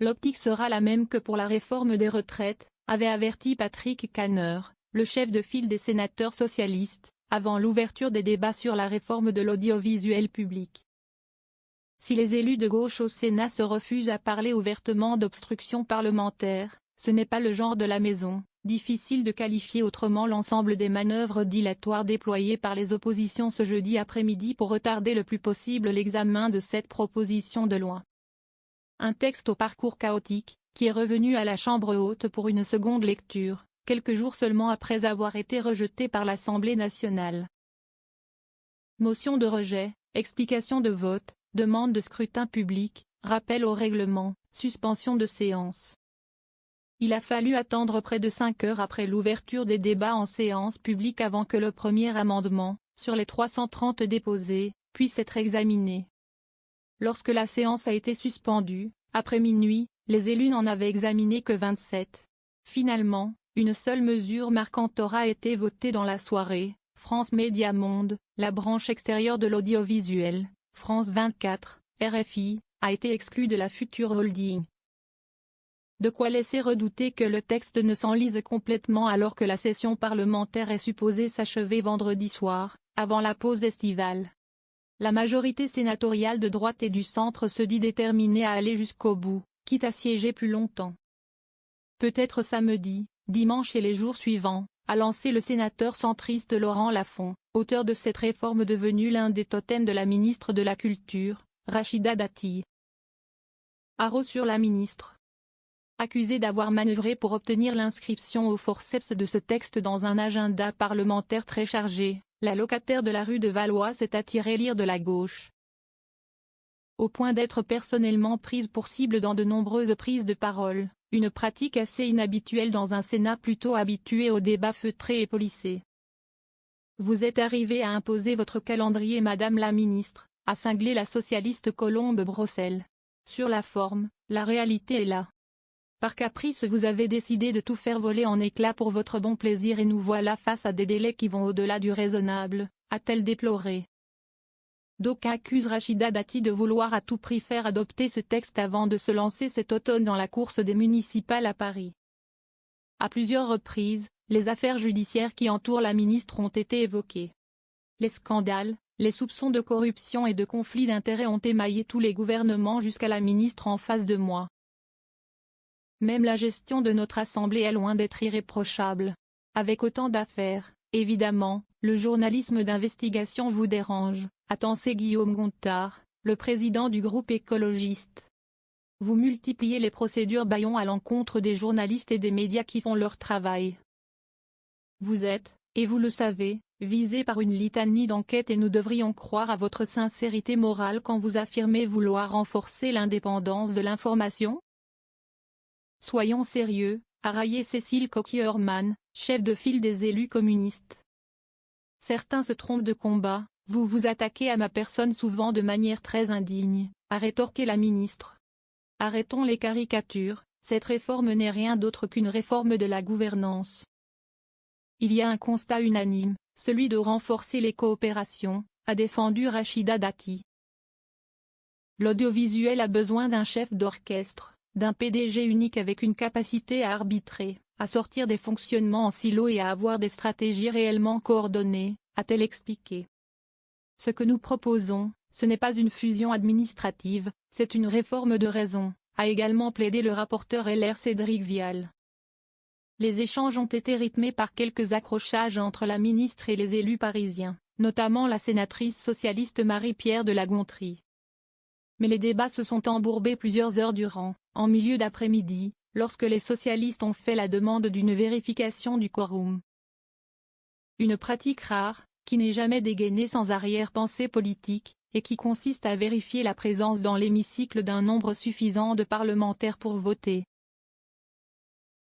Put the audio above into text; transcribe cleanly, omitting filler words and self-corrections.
L'optique sera la même que pour la réforme des retraites, avait averti Patrick Kanner, le chef de file des sénateurs socialistes, avant l'ouverture des débats sur la réforme de l'audiovisuel public. Si les élus de gauche au Sénat se refusent à parler ouvertement d'obstruction parlementaire, ce n'est pas le genre de la maison. Difficile de qualifier autrement l'ensemble des manœuvres dilatoires déployées par les oppositions ce jeudi après-midi pour retarder le plus possible l'examen de cette proposition de loi. Un texte au parcours chaotique, qui est revenu à la Chambre haute pour une seconde lecture, quelques jours seulement après avoir été rejeté par l'Assemblée nationale. Motion de rejet, explication de vote, demande de scrutin public, rappel au règlement, suspension de séance. Il a fallu attendre près de 5 heures après l'ouverture des débats en séance publique avant que le premier amendement, sur les 330 déposés, puisse être examiné. Lorsque la séance a été suspendue, après minuit, les élus n'en avaient examiné que 27. Finalement, une seule mesure marquante aura été votée dans la soirée. France Média Monde, la branche extérieure de l'audiovisuel, France 24, RFI, a été exclue de la future holding. De quoi laisser redouter que le texte ne s'enlise complètement alors que la session parlementaire est supposée s'achever vendredi soir, avant la pause estivale. La majorité sénatoriale de droite et du centre se dit déterminée à aller jusqu'au bout, quitte à siéger plus longtemps. Peut-être samedi, dimanche et les jours suivants, a lancé le sénateur centriste Laurent Lafont, auteur de cette réforme devenue l'un des totems de la ministre de la Culture, Rachida Dati. Haro sur la ministre. Accusée d'avoir manœuvré pour obtenir l'inscription au forceps de ce texte dans un agenda parlementaire très chargé, la locataire de la rue de Valois s'est attirée l'ire de la gauche. Au point d'être personnellement prise pour cible dans de nombreuses prises de parole, une pratique assez inhabituelle dans un Sénat plutôt habitué aux débats feutrés et polissés. Vous êtes arrivée à imposer votre calendrier Madame la Ministre, a cinglé la socialiste Colombe Brossel. Sur la forme, la réalité est là. Par caprice vous avez décidé de tout faire voler en éclats pour votre bon plaisir et nous voilà face à des délais qui vont au-delà du raisonnable, a-t-elle déploré. D'aucuns accusent Rachida Dati de vouloir à tout prix faire adopter ce texte avant de se lancer cet automne dans la course des municipales à Paris. À plusieurs reprises, les affaires judiciaires qui entourent la ministre ont été évoquées. Les scandales, les soupçons de corruption et de conflits d'intérêts ont émaillé tous les gouvernements jusqu'à la ministre en face de moi. Même la gestion de notre Assemblée est loin d'être irréprochable. Avec autant d'affaires, évidemment, le journalisme d'investigation vous dérange, a tensé Guillaume Gontard, le président du groupe écologiste. Vous multipliez les procédures bâillons à l'encontre des journalistes et des médias qui font leur travail. Vous êtes, et vous le savez, visé par une litanie d'enquêtes et nous devrions croire à votre sincérité morale quand vous affirmez vouloir renforcer l'indépendance de l'information ? Soyons sérieux, a raillé Cécile Coquille-Horman, chef de file des élus communistes. Certains se trompent de combat, vous vous attaquez à ma personne souvent de manière très indigne, a rétorqué la ministre. Arrêtons les caricatures, cette réforme n'est rien d'autre qu'une réforme de la gouvernance. Il y a un constat unanime, celui de renforcer les coopérations, a défendu Rachida Dati. L'audiovisuel a besoin d'un chef d'orchestre, d'un PDG unique avec une capacité à arbitrer, à sortir des fonctionnements en silo et à avoir des stratégies réellement coordonnées, a-t-elle expliqué. Ce que nous proposons, ce n'est pas une fusion administrative, c'est une réforme de raison, a également plaidé le rapporteur LR Cédric Vial. Les échanges ont été rythmés par quelques accrochages entre la ministre et les élus parisiens, notamment la sénatrice socialiste Marie-Pierre de La Gontrie. Mais les débats se sont embourbés plusieurs heures durant, en milieu d'après-midi, lorsque les socialistes ont fait la demande d'une vérification du quorum. Une pratique rare, qui n'est jamais dégainée sans arrière-pensée politique, et qui consiste à vérifier la présence dans l'hémicycle d'un nombre suffisant de parlementaires pour voter,